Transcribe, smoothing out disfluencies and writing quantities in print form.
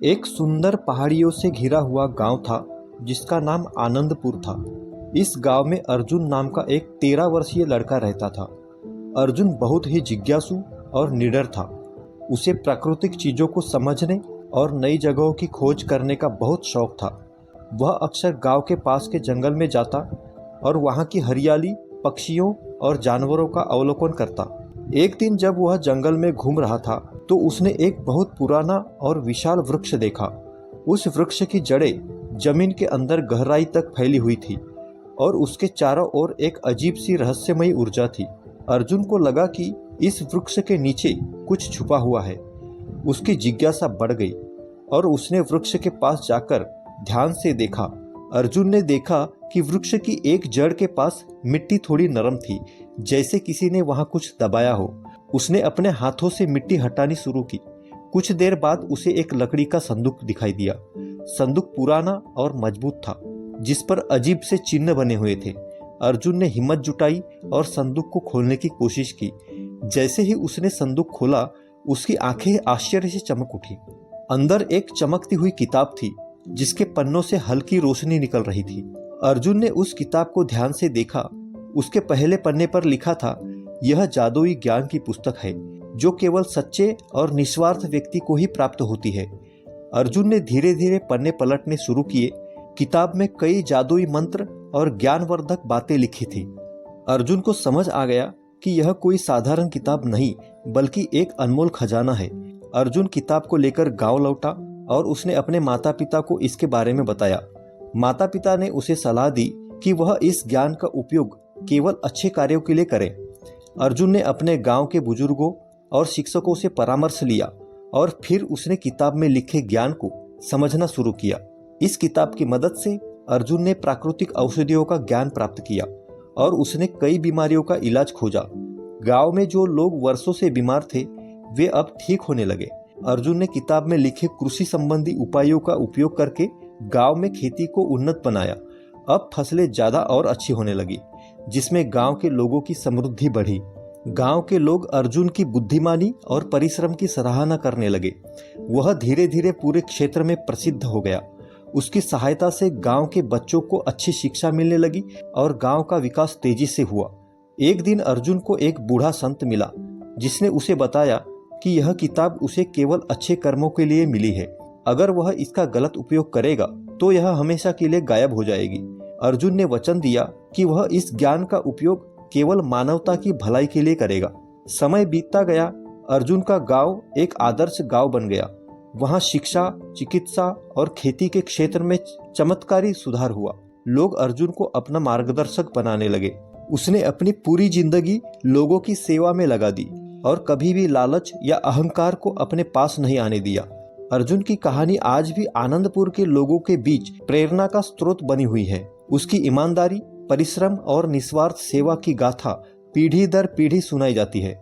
एक सुंदर पहाड़ियों से घिरा हुआ गांव था जिसका नाम आनंदपुर था। इस गांव में अर्जुन नाम का एक 13 वर्षीय लड़का रहता था। अर्जुन बहुत ही जिज्ञासु और निडर था। उसे प्राकृतिक चीजों को समझने और नई जगहों की खोज करने का बहुत शौक था। वह अक्सर गांव के पास के जंगल में जाता और वहां की हरियाली, पक्षियों और जानवरों का अवलोकन करता। एक दिन जब वह जंगल में घूम रहा था तो उसने एक बहुत पुराना और विशाल वृक्ष देखा। उस वृक्ष की जड़ें जमीन के अंदर गहराई तक फैली हुई थी और उसके चारों ओर एक अजीब सी रहस्यमयी ऊर्जा थी। अर्जुन को लगा कि इस वृक्ष के नीचे कुछ छुपा हुआ है। उसकी जिज्ञासा बढ़ गई और उसने वृक्ष के पास जाकर ध्यान से देखा। अर्जुन ने देखा कि वृक्ष की एक जड़ के पास मिट्टी थोड़ी नरम थी, जैसे किसी ने वहां कुछ दबाया हो। उसने अपने हाथों से मिट्टी हटानी शुरू की। कुछ देर बाद उसे एक लकड़ी का संदूक दिखाई दिया। संदूक पुराना और मजबूत था, जिस पर अजीब से चिन्ह बने हुए थे। अर्जुन ने हिम्मत जुटाई और संदूक को खोलने की कोशिश की। जैसे ही उसने संदूक खोला, उसकी आंखें आश्चर्य से चमक उठी। अंदर एक चमकती हुई किताब थी, जिसके पन्नों से हल्की रोशनी निकल रही थी। अर्जुन ने उस किताब को ध्यान से देखा। उसके पहले पन्ने पर लिखा था, यह जादुई ज्ञान की पुस्तक है जो केवल सच्चे और निस्वार्थ व्यक्ति को ही प्राप्त होती है। अर्जुन ने धीरे धीरे पन्ने पलटने शुरू किए। किताब में कई जादुई मंत्र और ज्ञानवर्धक बातें लिखी थी। अर्जुन को समझ आ गया कि यह कोई साधारण किताब नहीं, बल्कि एक अनमोल खजाना है। अर्जुन किताब को लेकर गांव लौटा और उसने अपने माता पिता को इसके बारे में बताया। माता पिता ने उसे सलाह दी कि वह इस ज्ञान का उपयोग केवल अच्छे कार्यों के लिए करे। अर्जुन ने अपने गांव के बुजुर्गों और शिक्षकों से परामर्श लिया और फिर उसने किताब में लिखे ज्ञान को समझना शुरू किया। इस किताब की मदद से अर्जुन ने प्राकृतिक औषधियों का ज्ञान प्राप्त किया और उसने कई बीमारियों का इलाज खोजा। गांव में जो लोग वर्षों से बीमार थे, वे अब ठीक होने लगे। अर्जुन ने किताब में लिखे कृषि संबंधी उपायों का उपयोग करके गांव में खेती को उन्नत बनाया। अब फसलें ज्यादा और अच्छी होने लगी, जिसमें गांव के लोगों की समृद्धि बढ़ी। गांव के लोग अर्जुन की बुद्धिमानी और परिश्रम की सराहना करने लगे। वह धीरे धीरे पूरे क्षेत्र में प्रसिद्ध हो गया। उसकी सहायता से गांव के बच्चों को अच्छी शिक्षा मिलने लगी और गांव का विकास तेजी से हुआ। एक दिन अर्जुन को एक बूढ़ा संत मिला, जिसने उसे बताया कि यह किताब उसे केवल अच्छे कर्मों के लिए मिली है। अगर वह इसका गलत उपयोग करेगा तो यह हमेशा के लिए गायब हो जाएगी। अर्जुन ने वचन दिया कि वह इस ज्ञान का उपयोग केवल मानवता की भलाई के लिए करेगा। समय बीतता गया। अर्जुन का गांव एक आदर्श गांव बन गया। वहां शिक्षा, चिकित्सा और खेती के क्षेत्र में चमत्कारी सुधार हुआ। लोग अर्जुन को अपना मार्गदर्शक बनाने लगे। उसने अपनी पूरी जिंदगी लोगों की सेवा में लगा दी और कभी भी लालच या अहंकार को अपने पास नहीं आने दिया। अर्जुन की कहानी आज भी आनंदपुर के लोगों के बीच प्रेरणा का स्रोत बनी हुई है। उसकी ईमानदारी, परिश्रम और निस्वार्थ सेवा की गाथा पीढ़ी दर पीढ़ी सुनाई जाती है।